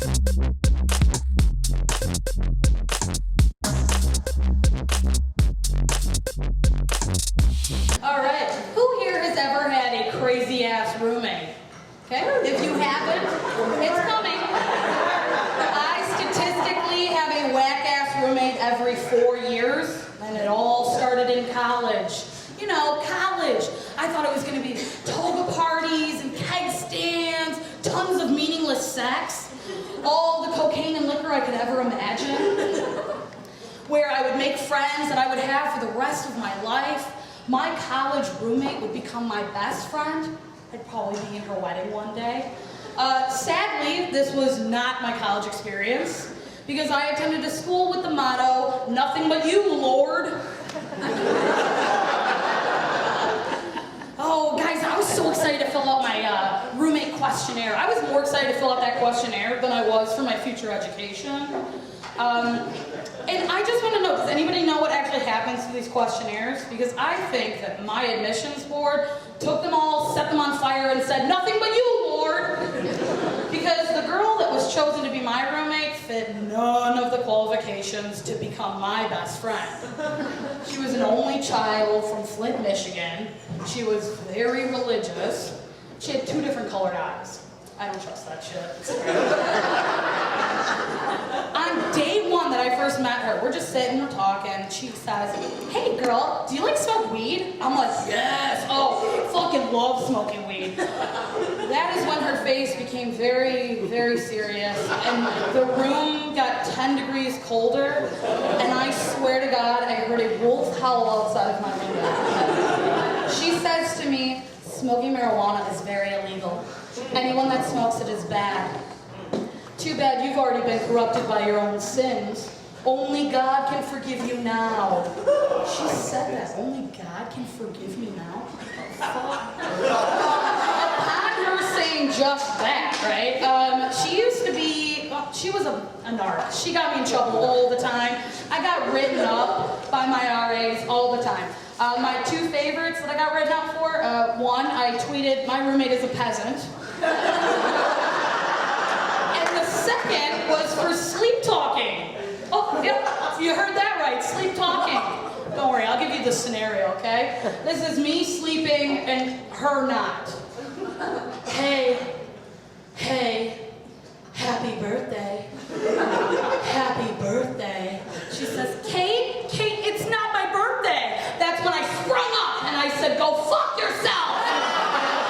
All right, who here has ever had a crazy-ass roommate? Okay, if you haven't, it's coming. I statistically have a whack-ass roommate every 4 years, and it all started in college. You know, college. I thought it was going to be toga parties and keg stands, tons of meaningless sex, all the cocaine and liquor I could ever imagine, where I would make friends that I would have for the rest of my life. My college roommate would become my best friend. I'd probably be in her wedding one day. Sadly, this was not my college experience, because I attended a school with the motto, "Nothing but you, Lord." Oh, guys, I was so excited to fill out my roommate questionnaire. I was more excited to fill out that questionnaire than I was for my future education. And I just want to know, does anybody know what actually happens to these questionnaires? Because I think that my admissions board took them all, set them on fire, and said, "Nothing but you, Lord." Because the girl that was chosen to be my roommate fit none of the qualifications to become my best friend. She was an only child from Flint, Michigan. She was very religious. She had 2 different colored eyes. I don't trust that shit. On day 1 that I first met her, we're just sitting, we're talking, she says, "Hey girl, do you like smoke weed?" I'm like, "Yes, oh, fucking love smoking weed." That is when her face became very, very serious, and the room got 10 degrees colder, and I swear to God, I heard a wolf howl outside of my window. She says to me, "Smoking marijuana is very illegal. Anyone that smokes it is bad. Too bad you've already been corrupted by your own sins. Only God can forgive you now." She said that. Only God can forgive me now? Upon her saying just that, right? She used to be, she was a narc. She got me in trouble all the time. I got written up by my RAs all the time. My 2 favorites that I got written up for, 1, I tweeted, "My roommate is a peasant." And the second was for sleep talking. Oh, yep, you heard that right, sleep talking. Don't worry, I'll give you the scenario, okay? This is me sleeping and her not. Hey, happy birthday. Happy birthday. She says, Kate, it's not my birthday. That's when I sprung up and I said, "Go fuck yourself."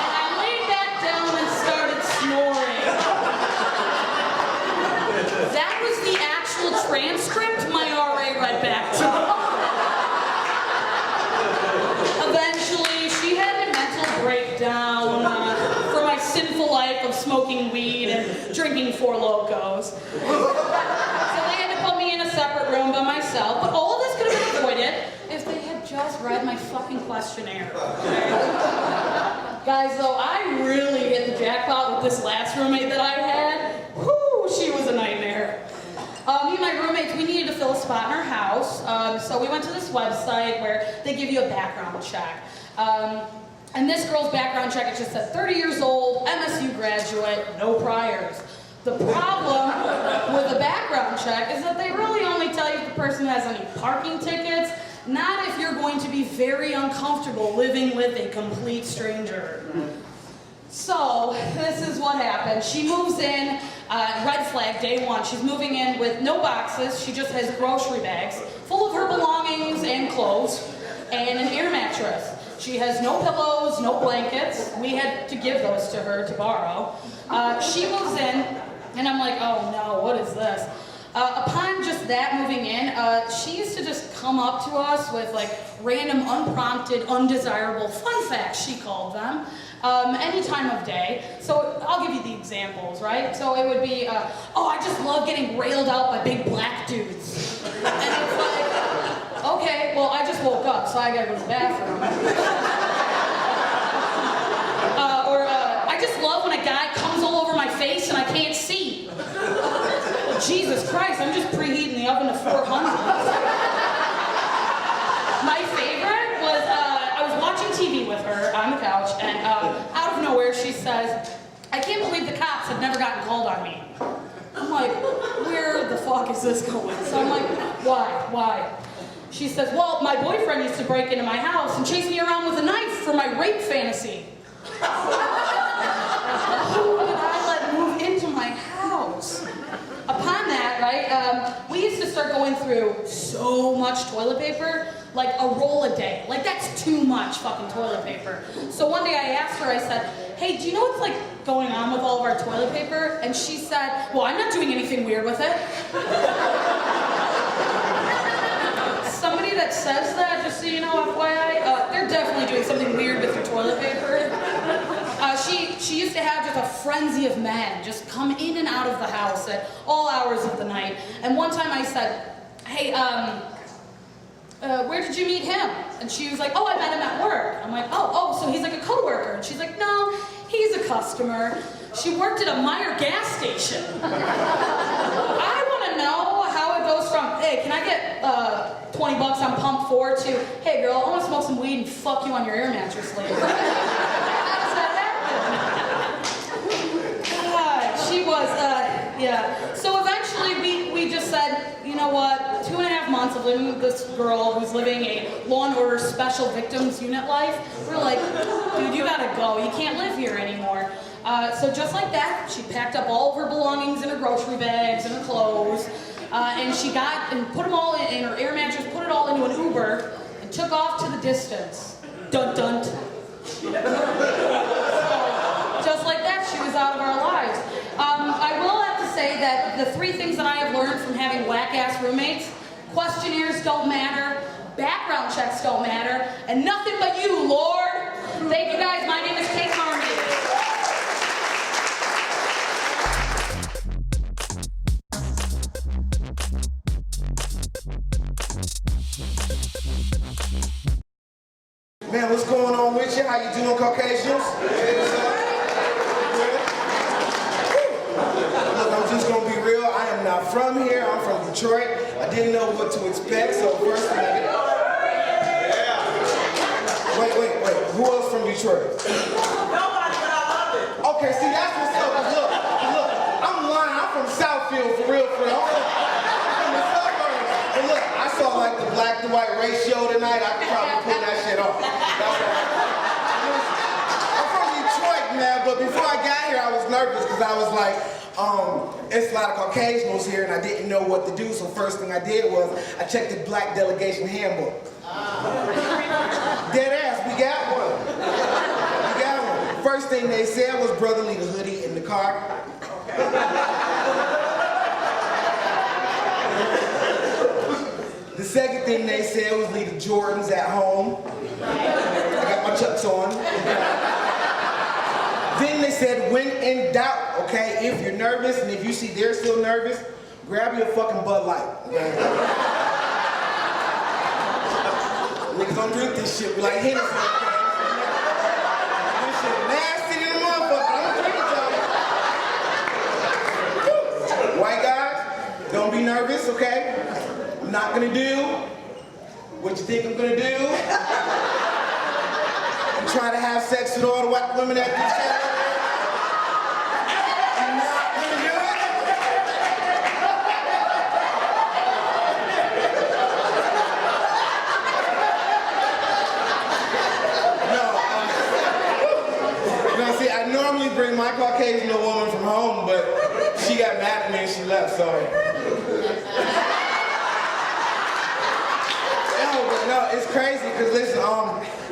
And I laid back down and started snoring. That was the actual transcript my RA read back to me. Eventually, she had a mental breakdown for my sinful life of smoking weed and drinking 4 Locos. So they had to put me in a separate room by myself, but all of this could have been avoided if they had just read my fucking questionnaire. Guys, though, I really hit the jackpot with this last roommate that I had. Whew, she was a nightmare. Me and my roommates, we needed to fill a spot in our house, so we went to this website where they give you a background check. And this girl's background check, it just said 30 years old, MSU graduate, no priors. The problem with a background check is that they really only tell you if the person has any parking tickets, not if you're going to be very uncomfortable living with a complete stranger. So, this is what happened. She moves in, red flag, day 1. She's moving in with no boxes. She just has grocery bags full of her belongings and clothes and an air mattress. She has no pillows, no blankets. We had to give those to her to borrow. She moves in, and I'm like, "Oh no, what is this?" Upon just that moving in, she used to just come up to us with like random, unprompted, undesirable fun facts, she called them, any time of day. So I'll give you the examples, right? So it would be, "Oh, I just love getting railed out by big black dudes." And it's like, okay, well, I just woke up, so I gotta go to the bathroom. I just love when a guy comes all over my face and I can't see. Jesus Christ, I'm just preheating the oven to 400. My favorite was, I was watching TV with her on the couch, and out of nowhere she says, "I can't believe the cops have never gotten called on me." I'm like, where the fuck is this going? So I'm like, why? She says, well, my boyfriend used to break into my house and chase me around with a knife for my rape fantasy. Who would I let move into my house? Upon that, right, we used to start going through so much toilet paper, like a roll a day. Like, that's too much fucking toilet paper. So one day I asked her, I said, hey, do you know what's like going on with all of our toilet paper? And she said, well, I'm not doing anything weird with it. Somebody that says that, just so you know, FYI, they're definitely doing something weird with your toilet paper. She used to have just a frenzy of men just come in and out of the house at all hours of the night. And one time I said, hey, where did you meet him? And she was like, oh, I met him at work. I'm like, oh, so he's like a coworker. And she's like, no, he's a customer. She worked at a Meijer gas station. I want to know how it goes from, hey, can I get $20 on pump 4 to, hey girl, I want to smoke some weed and fuck you on your air mattress later. She was, yeah. So eventually we just said, you know what, 2.5 months of living with this girl who's living a Law and Order Special Victims Unit life. We're like, dude, you gotta go. You can't live here anymore. So just like that, she packed up all of her belongings in her grocery bags and her clothes, and she got and put them all in her air mattress, put it all into an Uber, and took off to the distance. Dun dun. Just like that, she was out of our lives. I will have to say that the 3 things that I have learned from having whack-ass roommates: questionnaires don't matter, background checks don't matter, and nothing but you, Lord. Thank you guys. My name is Kate Harmony. Man, what's going on with you? How you doing, Caucasians? Look, I'm just gonna be real. I am not from here. I'm from Detroit. I didn't know what to expect, so first thing I get... Wait. Who else from Detroit? Nobody, but I love it. Okay, see, that's what's up. Look, I'm lying. I'm from Southfield, for real. I'm from the suburbs. But look, I saw like the black to white ratio tonight. I could probably pull that shit off. I'm from Detroit, man, but before I got here, I was nervous because I was like, it's a lot of Caucasians here and I didn't know what to do, so first thing I did was I checked the black delegation handbook. Dead ass, we got one. First thing they said was, brother, leave a hoodie in the car. The second thing they said was leave the Jordans at home. I got my Chucks on. Then they said, when in doubt, okay, if you're nervous and if you see they're still nervous, grab your fucking Bud Light. Okay? Niggas don't drink this shit. We like Hennessy, okay? This shit nasty than a motherfucker. I'm gonna drink it, y'all. White guys, don't be nervous, okay? I'm not gonna do what you think I'm gonna do. I'm trying to have sex with all the white women at this channel. I'm not gonna do it. No, see, I normally bring my Caucasian woman from home, but she got mad at me and she left, so. No, it's crazy because listen,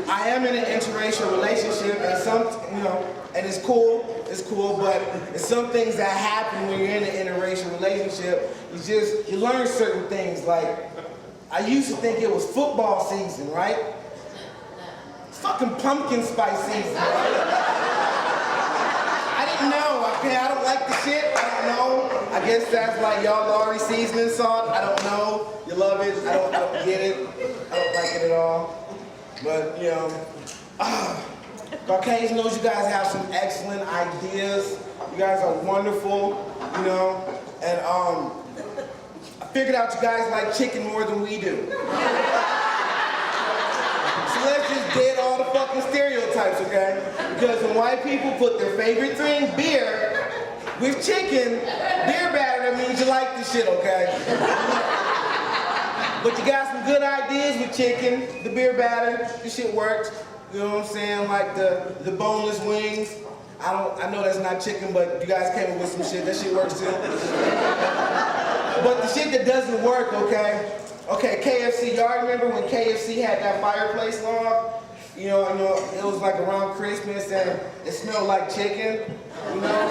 I am in an interracial relationship and and it's cool, but it's some things that happen when you're in an interracial relationship. You learn certain things. Like, I used to think it was football season, right? It's fucking pumpkin spice season, right? I didn't know, okay, I don't like the shit, I don't know. I guess that's like y'all Lorry seasoning salt, I don't know. You love it, I don't get it. I don't like it at all. But, Caucasian knows you guys have some excellent ideas. You guys are wonderful, and I figured out you guys like chicken more than we do. So let's just dead all the fucking stereotypes, okay? Because when white people put their favorite thing, beer, with chicken, beer batter, that shit, okay? But you got some good ideas with chicken, the beer batter, this shit works. You know what I'm saying? Like the boneless wings. I know that's not chicken, but you guys came up with some shit. That shit works too. But the shit that doesn't work, okay? Okay, KFC. Y'all remember when KFC had that fireplace log? You know, it was like around Christmas and it smelled like chicken. You know?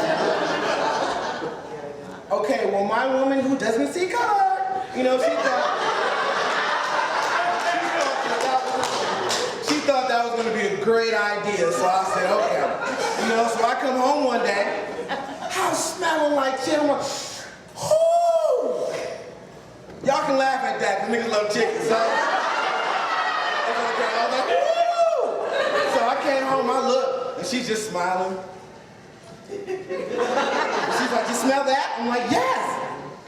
Okay, well my woman who doesn't see color, you know, she thought that was gonna be a great idea, so I said, okay. You know, so I come home one day, I was smelling like chicken. I'm like, whoo! Y'all can laugh at that, because niggas love chicken, so. I was like, woo! So I came home, I looked, and she's just smiling. She's like, you smell that? I'm like, yes!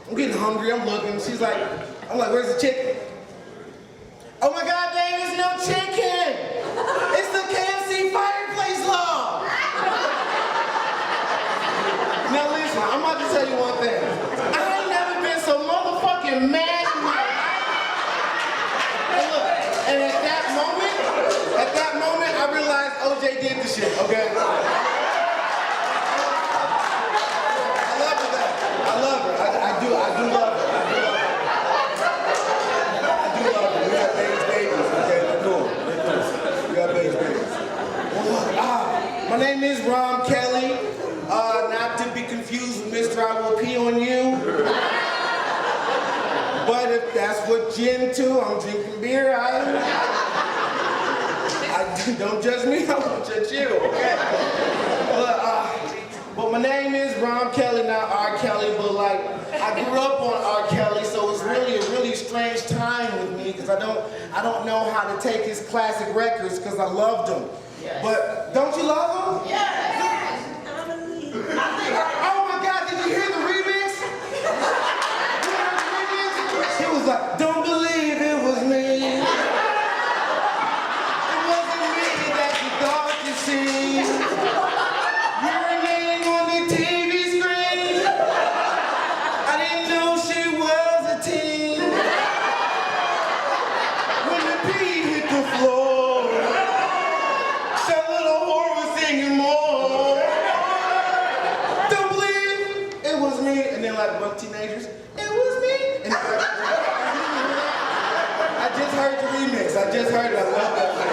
I'm getting hungry, I'm looking. I'm like, where's the chicken? Oh my God, babe, there's no chicken! It's the KFC fireplace log! Now listen, I'm about to tell you one thing. I ain't never been so motherfucking mad in my life. And look, and at that moment, I realized OJ did the shit, okay? I love her though. I love her. I do love her. I do love her. We got babies, okay? They're cool. We got babies. Well, look, my name is Ron Kelly. Not to be confused with Mr. I Will Pee on You. But if that's what you're into, I'm drinking beer. Don't judge me, I won't judge you, okay? But my name is Ron Kelly, not R. Kelly, but like, I grew up on R. Kelly, so it's really a really strange time with me, because I don't know how to take his classic records, because I loved them. Yes. But don't you love them? Yes. Oh my God, did you hear the remix? You heard the remix? It was like, don't believe it was me. It wasn't me that you thought you seen. You were laying on the TV screen. I didn't know she was a teen. When the pee hit the floor, that little whore was singing more. Don't believe it was me. And then like a bunch of teenagers, it was me. And I just heard the remix. I just heard it. I love that thing.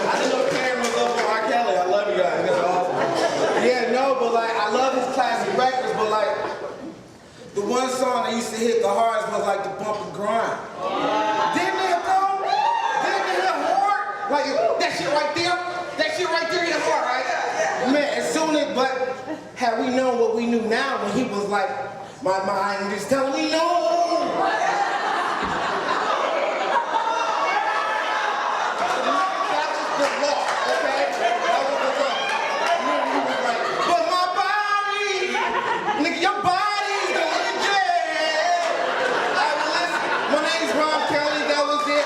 I didn't know Karen was up with R. Kelly. I love you guys. That's awesome. Yeah, no, but like I love his classic records, but like the one song that used to hit the hardest was like the Bump and Grind. Didn't it though? Didn't it hit hard? Like that shit right there? That shit right there hit hard, right? Man, as soon as, but had we known what we knew now when he was like, my mind is telling me no. That was the law, okay? That was the law. He was like, but my body, nigga, your body's going to jail. All right, well, listen, my name's Ron Kelly, that was it.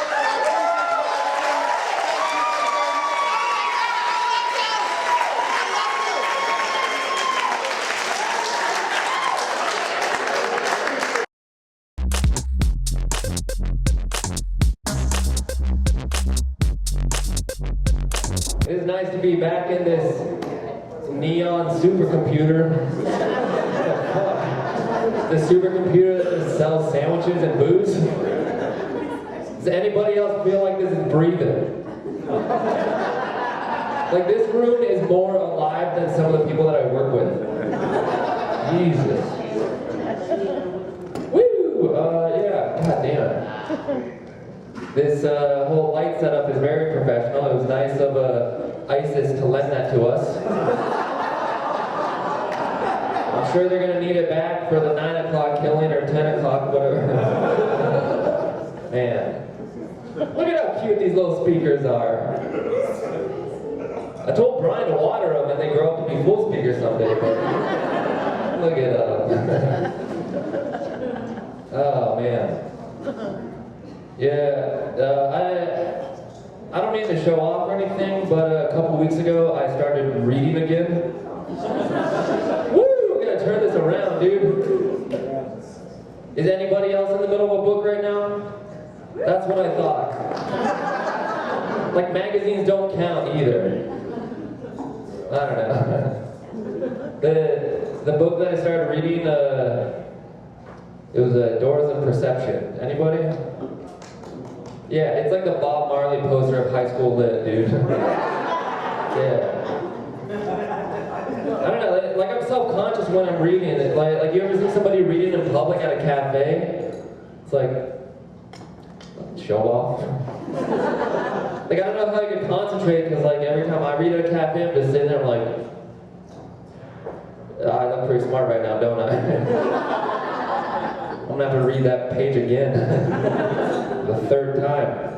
It is nice to be back in this neon supercomputer. The supercomputer that sells sandwiches and booze. Does anybody else feel like this is breathing? Like this room is more alive than some of the people that I work with. Jesus. Woo! Yeah, god damn. This whole light setup is very professional. It was nice of ISIS to lend that to us. I'm sure they're gonna need it back for the 9 o'clock killing or 10 o'clock, whatever. Man. Look at how cute these little speakers are. I told Brian to water them and they grow up to be full speakers someday, but look at them. Oh man. Yeah, I don't mean to show off or anything, but a couple weeks ago I started reading again. Woo! Get Is anybody else in the middle of a book right now? That's what I thought. Like magazines don't count either. I don't know. The book that I started reading, it was Doors of Perception. Anybody? Yeah, it's like the Bob Marley poster of high school lit, dude. Yeah. I don't know, like I'm self-conscious when I'm reading it. Like you ever see somebody reading in public at a cafe? It's like, show off. Like I don't know how you can concentrate because like every time I read at a cafe, I'm just sitting there like, I look pretty smart right now, don't I? I'm gonna have to read that page again. The third time.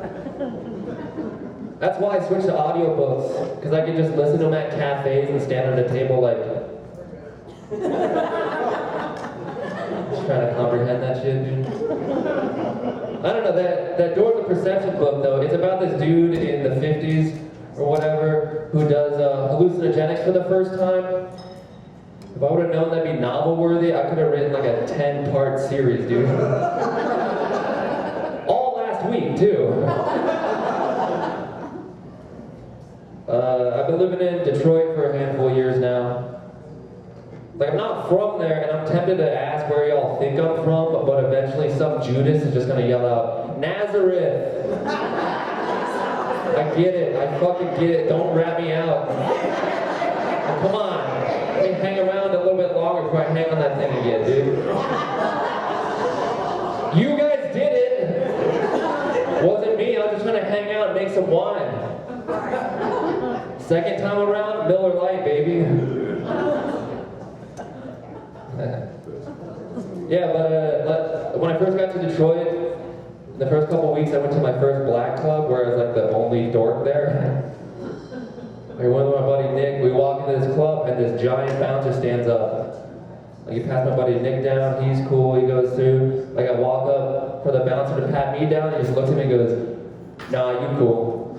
That's why I switched to audiobooks, because I could just listen to them at cafes and stand at a table like... Just trying to comprehend that shit, dude. I don't know, that Doors of Perception book though, it's about this dude in the 50s or whatever who does hallucinogenics for the first time. If I would have known that'd be novel-worthy, I could have written like a 10-part series, dude. All last week, too. I've been living in Detroit for a handful of years now. Like, I'm not from there, and I'm tempted to ask where y'all think I'm from, but eventually some Judas is just gonna yell out, Nazareth! I get it, I fucking get it, don't rat me out. Come on. Let me hang around a little bit longer before I hang on that thing again, dude. You guys did it. Wasn't me, I was just trying to hang out and make some wine. Second time around, Miller Lite, baby. Yeah, but when I first got to Detroit, the first couple weeks I went to my first black club where I was like the only dork there. I went with my buddy Nick, we walk into this club and this giant bouncer stands up. Like you pass my buddy Nick down, he's cool, he goes through. Like I walk up for the bouncer to pat me down, he just looks at me and goes, nah, you cool.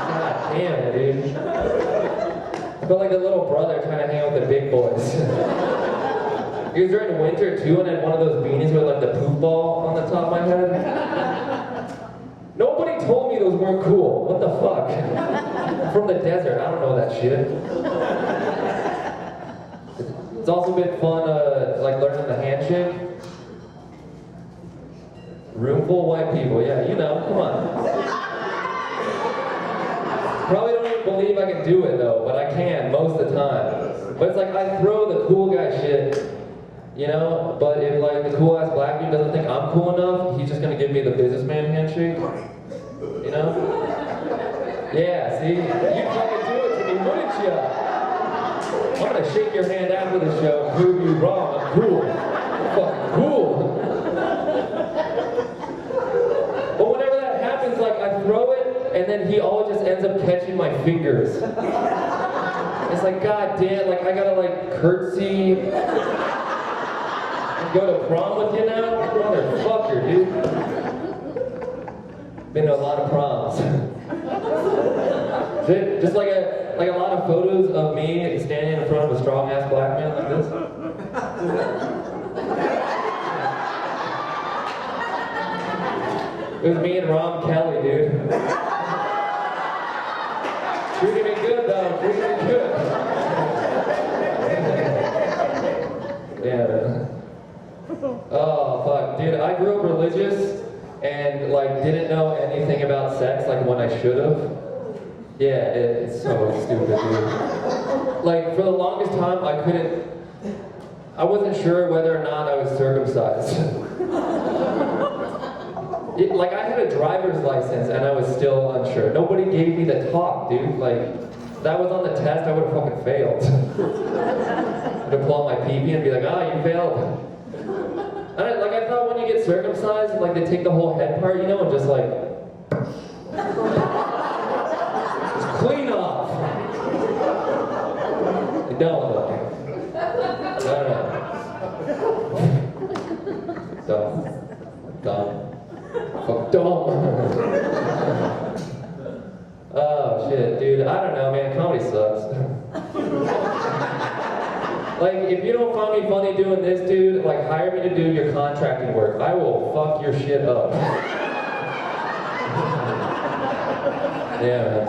God damn it, dude. I felt like the little brother trying to hang out with the big boys. It was during winter too, and I had one of those beanies with like the poop ball on the top of my head. Nobody told me those weren't cool. What the fuck? I'm from the desert, I don't know that shit. It's also been fun, like learning the handshake. Room full of white people, yeah, you know, come on. Probably don't even believe I can do it though, but I can most of the time. But it's like I throw the cool guy shit, you know, but if like the cool ass black dude doesn't think I'm cool enough, he's just gonna give me the businessman handshake. You know? Yeah, see? You'd fucking do it to me, wouldn't you? I'm gonna shake your hand after the show and prove you wrong. I'm cool. I'm fucking cool. But whenever that happens, like I throw it, and then he always just ends up catching my fingers. It's like, god damn, like I gotta like curtsy and go to prom with you now? Motherfucker, dude. Been to a lot of proms. Just like a lot of photos of me standing in front of a strong ass black man like this. It was me and Rob Kelly, dude. Treating me good though, treating me good. Yeah. Oh fuck, dude, I grew up religious and like didn't know anything about sex like when I should have. Yeah, it's so stupid, dude. Like for the longest time I wasn't sure whether or not I was circumcised. Like I had a driver's license and I was still unsure. Nobody gave me the talk, dude. Like, if that was on the test, I would have fucking failed. I'd have pulled out my pee-pee and be like, ah, you failed. And I thought when you get circumcised, like they take the whole head part, you know, and just like, just clean off. They don't. Dumb. Fuck dumb. Oh shit, dude. I don't know, man. Comedy sucks. Like, if you don't find me funny doing this, dude, like, hire me to do your contracting work. I will fuck your shit up. Yeah, man.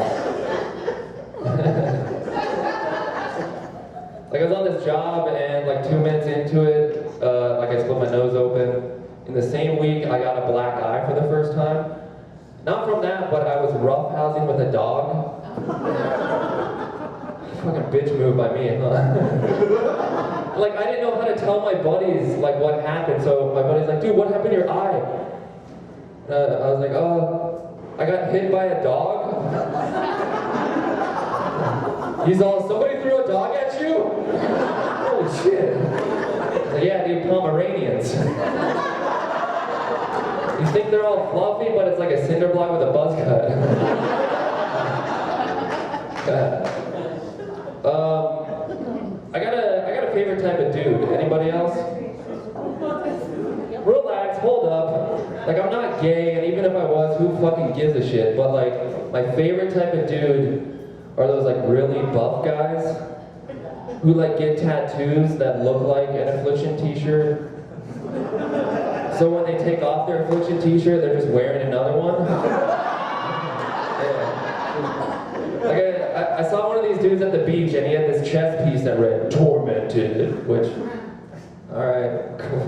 Like, I was on this job, and like 2 minutes into it, like I split my nose open. In the same week, I got a black eye for the first time. Not from that, but I was roughhousing with a dog. Fucking bitch move by me, huh? Like, I didn't know how to tell my buddies, like, what happened. So my buddy's like, dude, what happened to your eye? I was like, I got hit by a dog. He's all, somebody threw a dog at you? Holy shit. Like, yeah, dude, Pomeranians. You think they're all fluffy, but it's like a cinder block with a buzz cut. I got a favorite type of dude. Anybody else? Relax, hold up. Like, I'm not gay, and even if I was, who fucking gives a shit? But like, my favorite type of dude are those like really buff guys who like get tattoos that look like an Affliction t-shirt. So when they take off their Affliction t-shirt, they're just wearing another one. Yeah. Like I saw one of these dudes at the beach, and he had this chest piece that read "Tormented," which, all right, cool.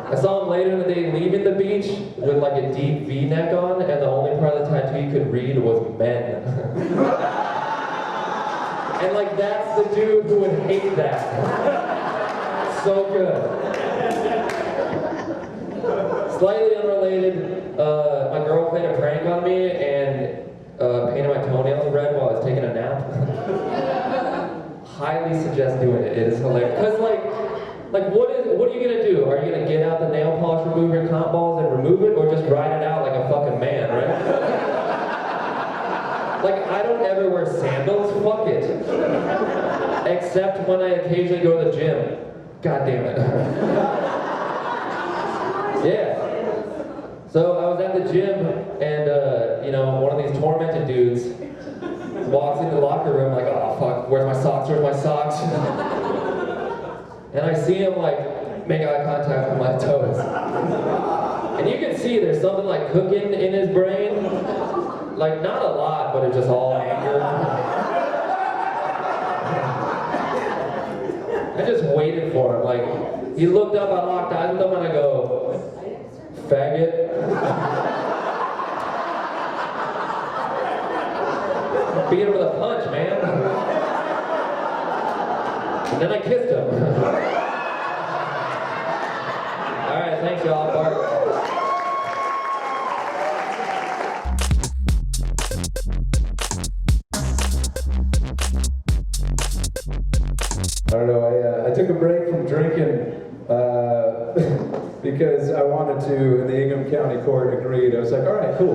I saw him later in the day leaving the beach with like a deep V-neck on, and the only part of the tattoo he could read was "men." And like, that's the dude who would hate that. So good. Slightly unrelated, my girl played a prank on me and painted my toenails red while I was taking a nap. Highly suggest doing it. It is hilarious. Cause like what are you gonna do? Are you gonna get out the nail polish, remove your cotton balls, and remove it, or just ride it out like a fucking man, right? Like, I don't ever wear sandals. Fuck it. Except when I occasionally go to the gym. God damn it. Yeah. So I was at the gym, and you know, one of these tormented dudes walks into the locker room like, oh fuck, where's my socks? Where's my socks? And I see him like make eye contact with my toes, and you can see there's something like cooking in his brain. Like, not a lot, but it's just all anger. I just waited for him. Like, he looked up, I locked eyes with him, and I go, faggot. Beat him with a punch, man. And then I kissed him. All right, thanks, y'all. Bart. I don't know, I took a break from drinking because I wanted to, and the Ingham County Court agreed. I was like, all right, cool.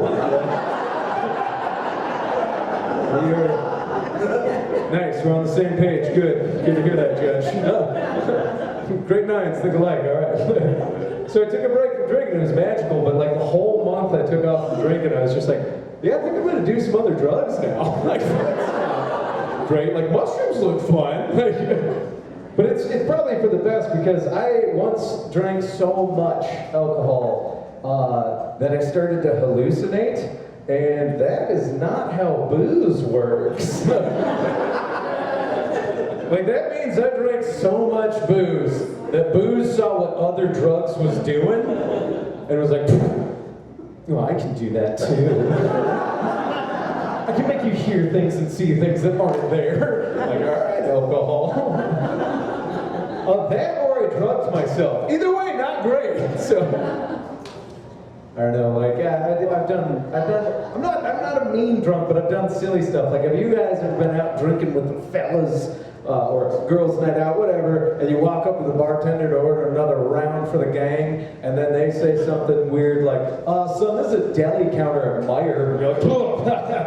Nice, we're on the same page. Good to hear that, Judge. Great minds think alike, all right. So I took a break from drinking. It was magical, but like the whole month I took off from drinking, I was just like, yeah, I think I'm gonna do some other drugs now. Like, great, like mushrooms look fun. But it's probably for the best, because I once drank so much alcohol that I started to hallucinate, and that is not how booze works. Like, that means I drank so much booze that booze saw what other drugs was doing and was like, well, I can do that too. I can make you hear things and see things that aren't there. Like, all right, alcohol. That or I drugged myself. Either way, not great. So, I don't know. Like, I'm not a mean drunk, but I've done silly stuff. Like, have you guys ever been out drinking with the fellas or girls' night out, whatever, and you walk up to the bartender to order another round for the gang, and then they say something weird like, son, this is a deli counter at Meijer. And you're like, oh,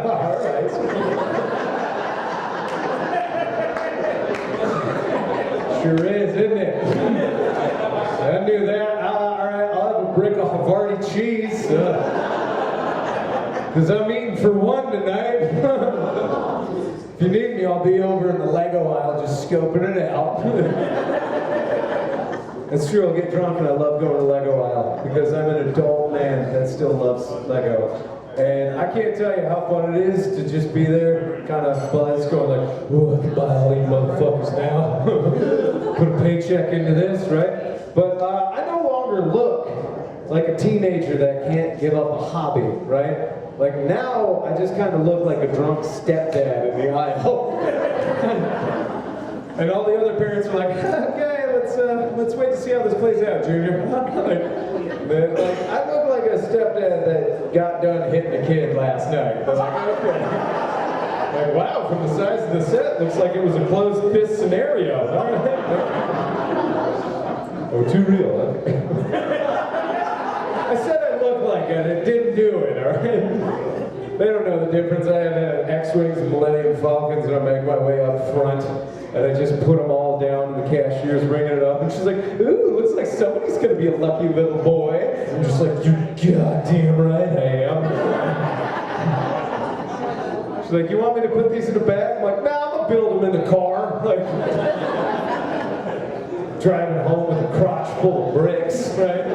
all right. Sure is, isn't it? I knew that. All right, I'll have a brick of Havarti cheese. Because I'm eating for one tonight. If you need me, me, I'll be over in the Lego aisle just scoping it out. It's true, I'll get drunk and I love going to the Lego aisle because I'm an adult man that still loves Lego. And I can't tell you how fun it is to just be there, kind of buzzed, going like, oh, I can buy all you motherfuckers now. Put a paycheck into this, right? But I no longer look like a teenager that can't give up a hobby, right? Like now, I just kind of look like a drunk stepdad in the aisle. And all the other parents are like, okay, let's wait to see how this plays out, Junior. like, I look like a stepdad that got done hitting a kid last night. They're like, okay. Like, wow, from the size of the set, looks like it was a closed fist scenario. Oh, too real, huh? I said I looked like it, it didn't do it, all right? They don't know the difference. I have X-Wings and Millennium Falcons, and I make my way up front, and I just put them all down, and the cashier's ringing it up, and she's like, ooh, looks like somebody's gonna be a lucky little boy. I'm just like, you goddamn right I am. She's like, you want me to put these in a bag? I'm like, nah, I'm gonna build them in the car. Like, driving home with a crotch full of bricks, right?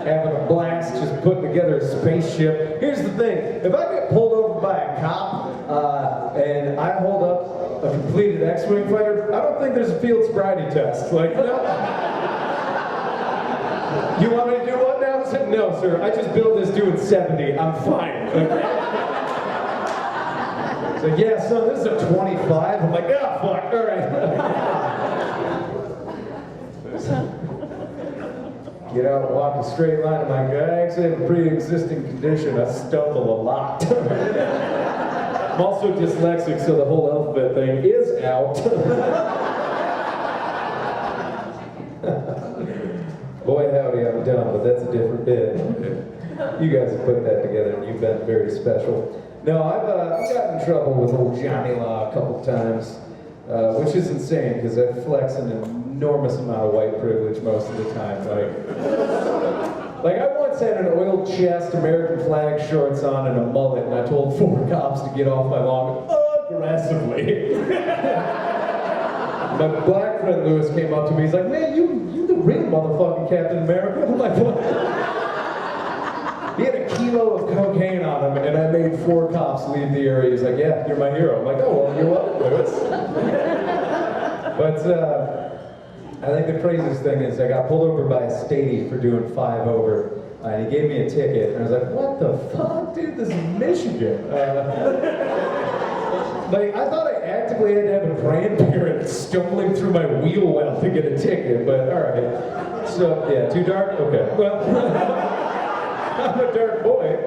Having a blast, just putting together a spaceship. Here's the thing, if I get pulled over by a cop and I hold up a completed X-Wing fighter, I don't think there's a field sobriety test. Like, no. You want me to do what now? I said, no, sir, I just built this doing 70, I'm fine. So yeah, son, this is a 25. I'm like, oh, fuck, all right. Get out and walk a straight line. I'm like, I actually have a pre-existing condition. I stumble a lot. I'm also dyslexic, so the whole alphabet thing is out. Boy, howdy, I'm done, but that's a different bit. You guys have put that together, and you've been very special. No, I've gotten in trouble with old Johnny Law a couple times, which is insane, because I flex an enormous amount of white privilege most of the time. Like I once had an oiled chest, American flag shorts on, and a mullet, and I told 4 cops to get off my lawn aggressively. My black friend Lewis came up to me, he's like, man, you the real motherfucking Captain America? I'm like, what? He had a kilo of cocaine on him, and I made 4 cops leave the area. He's like, yeah, you're my hero. I'm like, oh, well, you're welcome, Lewis. But, I think the craziest thing is I got pulled over by a statey for doing 5 over. And he gave me a ticket, and I was like, what the fuck, dude, this is Michigan. Like, I thought I actively had to have a grandparent stumbling through my wheel well to get a ticket, but all right. So, yeah, too dark? Okay. Well, I'm a dark boy.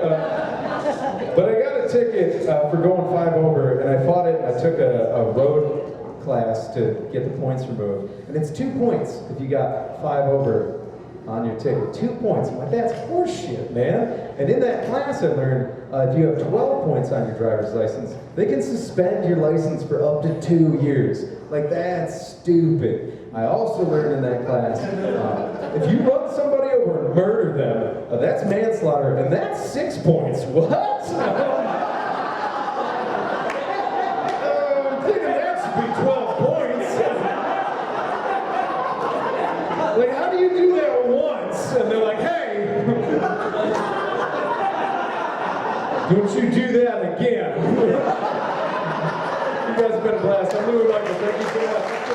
But I got a ticket for going 5 over, and I fought it. I took a road class to get the points removed. And it's 2 points if you got 5 over on your ticket. 2 points. I'm like, that's horseshit, man. And in that class I learned, if you have 12 points on your driver's license, they can suspend your license for up to 2 years. Like, that's stupid. I also learned in that class, if you run somebody over and murder them, that's manslaughter, and that's 6 points. What? I'm thinking that should be 12 points. Like, how do you do that once? And they're like, hey, don't you do that again. You guys have been a blast. I'm Louis Michael. Thank you so much. Let's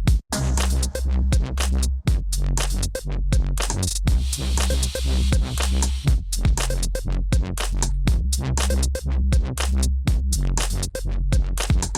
get